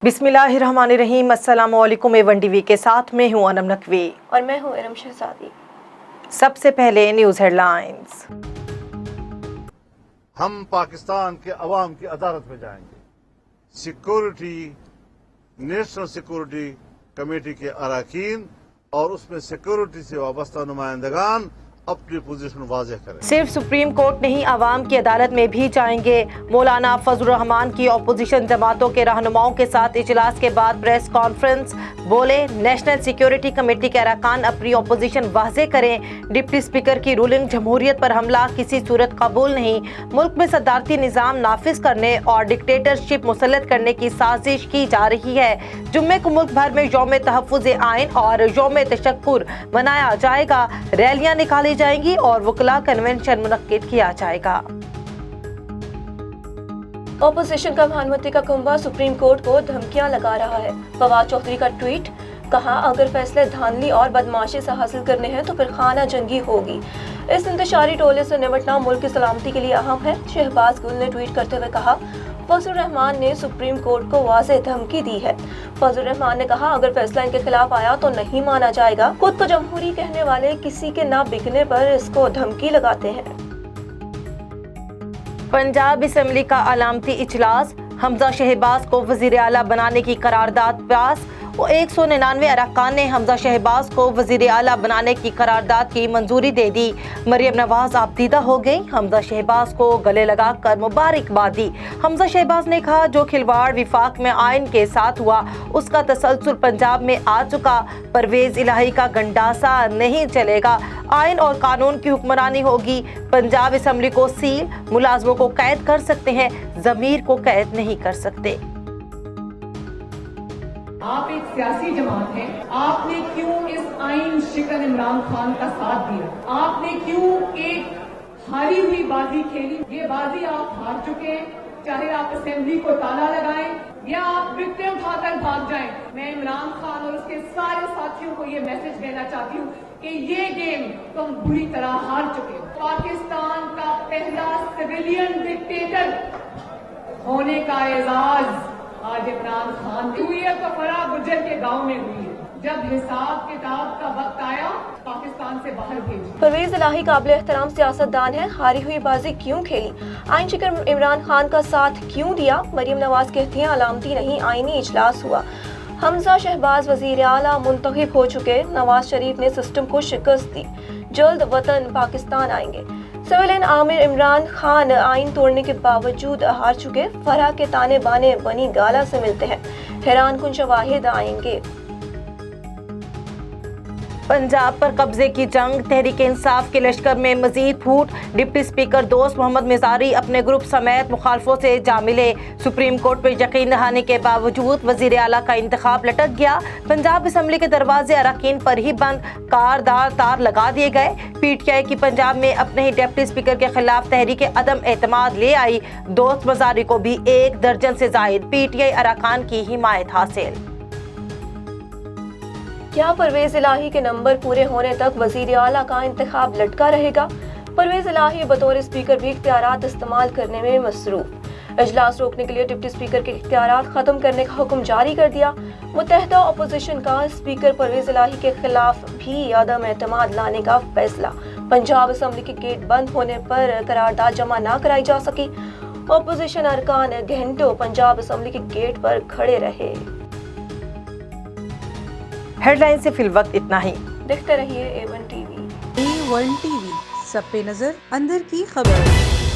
बिस्मिल्लाहिर्रहमानिर्रहीम। अस्सलाम वालेकुम। A1 टीवी के साथ में हूँ अनम नकवी और मैं हूँ इरम शहजादी। सबसे पहले न्यूज़ हेडलाइंस। हम पाकिस्तान के अवाम की अदालत में जाएंगे। सिक्योरिटी नेशनल सिक्योरिटी कमेटी के अरकान और उसमें सिक्योरिटी से वाबस्ता नुमाइंदगान अपनी पोजीशन वाज़ेह करें। सिर्फ सुप्रीम कोर्ट नहीं, अवाम की अदालत में भी जाएंगे। मौलाना फजलुर रहमान की अपोजिशन जमातों के रहनुमाओं के साथ इजलास के बाद प्रेस कॉन्फ्रेंस। बोले, नेशनल सिक्योरिटी कमेटी के अरकान अपनी अपोजिशन वाज़ेह करें। डिप्टी स्पीकर की रूलिंग जमहूरियत पर हमला किसी सूरत कबूल नहीं। मुल्क में सदारती निज़ाम नाफिज करने और डिक्टेटरशिप मुसल्लत करने की साजिश की जा रही है। जुम्मे को मुल्क भर में यौम तहफ़्फ़ुज़ आइन और यौम तशक्कुर मनाया जाएगा। रैलियां निकाली जाएंगी और वकला कन्वेंशन मुनक्किद किया जाएगा। ऑपोजिशन का भानुमती का कुंभा सुप्रीम कोर्ट को धमकियां लगा रहा है। फवाद चौधरी का ट्वीट, कहा अगर फैसले धांधली और बदमाशी से हासिल करने हैं तो फिर खाना जंगी होगी। इस इंतशारी टोले से निपटना मुल्क की सलामती के लिए अहम है। शहबाज गुल ने ट्वीट करते हुए कहा, फजलुर रहमान ने सुप्रीम कोर्ट को वाज़ेह धमकी दी है। फजलुर रहमान ने कहा अगर फैसला इनके खिलाफ आया तो नहीं माना जाएगा। खुद को जमहूरी कहने वाले किसी के ना बिकने पर इसको धमकी लगाते हैं। पंजाब असम्बली का अलामती इजलास। हमजा शहबाज को वजीर आला बनाने की करारदाद पास। 199 अरकान ने हमजा शहबाज को वजीर आला बनाने की करारदाद की मंजूरी दे दी। मरियम नवाज आबदीदा हो गई। हमजा शहबाज को गले लगा कर मुबारकबाद दी। हमजा शहबाज ने कहा, जो खिलवाड़ विफाक में आइन के साथ हुआ उसका तसलसल पंजाब में आ चुका। परवेज इलाही का गंडासा नहीं चलेगा। आइन और कानून की हुक्मरानी होगी। पंजाब असम्बली को सील, मुलाजमों को कैद कर सकते हैं, जमीर को कैद नहीं कर सकते। आप एक सियासी जमात हैं, आपने क्यों इस आइन शिकन इमरान खान का साथ दिया? आपने क्यों एक हारी हुई बाजी खेली? ये बाजी आप हार चुके हैं, चाहे आप असेंबली को ताला लगाएं या आप बिकते उठाकर भाग जाएं। मैं इमरान खान और उसके सारे साथियों को ये मैसेज देना चाहती हूँ कि ये गेम तुम बुरी तरह हार चुके हो। पाकिस्तान का पहला सिविलियन डिक्टेटर होने का एजाज आज इमरान खान की हुई है तो फरा गुजर के गांव में हुई है। जब हिसाब किताब का वक्त आया पाकिस्तान से बाहर भेजी। परवेज इलाही काबिल एहतराम सियासतदान है, हारी हुई बाजी क्यों खेली? आइन शिकर इमरान खान का साथ क्यों दिया? मरियम नवाज कहती हैं अलामती नहीं आईनी इजलास हुआ। हमजा शहबाज वजीर आला मुंतखब हो चुके। नवाज शरीफ ने सिस्टम को शिकस्त दी। जल्द वतन पाकिस्तान आएंगे। सिविलियन आमिर इमरान खान आइन तोड़ने के बावजूद हार चुके। फराह के ताने बाने बनी गाला से मिलते हैं। हैरान कुन शवाहिद आएंगे। पंजाब पर कब्जे की जंग। तहरीक इंसाफ के लश्कर में मजीद फूट। डिप्टी स्पीकर दोस्त मोहम्मद मिजारी अपने ग्रुप समेत मुखालफों से जा मिले। सुप्रीम कोर्ट पर यकीन दहानी के बावजूद वजीर आला का इंतखाब लटक गया। पंजाब असम्बली के दरवाजे अरकान पर ही बंद, कारदार तार लगा दिए गए। PTI की पंजाब में अपने ही डिप्टी स्पीकर के खिलाफ तहरीक अदम एतमाद ले आई। दोस्त मिजारी को भी 1 दर्जन से जायद PTI अरकान की हिमायत हासिल। क्या परवेज इलाही के नंबर पूरे होने तक वजीर आला का इंतखाब लटका रहेगा? परवेज इलाही बतौर स्पीकर भी इख्तियारात इस्तेमाल करने में मसरूफ। इजलास रोकने के लिए डिप्टी स्पीकर के इख्तियारात खत्म करने का हुक्म जारी कर दिया। मुत्तहदा अपोजिशन का स्पीकर परवेज इलाही के खिलाफ भी अदम एतमाद लाने का फैसला। पंजाब असम्बली के गेट बंद होने पर करारदाद जमा ना कराई जा सकी। अपोजिशन अरकान घंटों पंजाब असम्बली के गेट पर खड़े रहे। हेडलाइन से फिलवक्त इतना ही। देखते रहिए A1 टीवी। A1 टीवी, सब पे नजर, अंदर की खबर।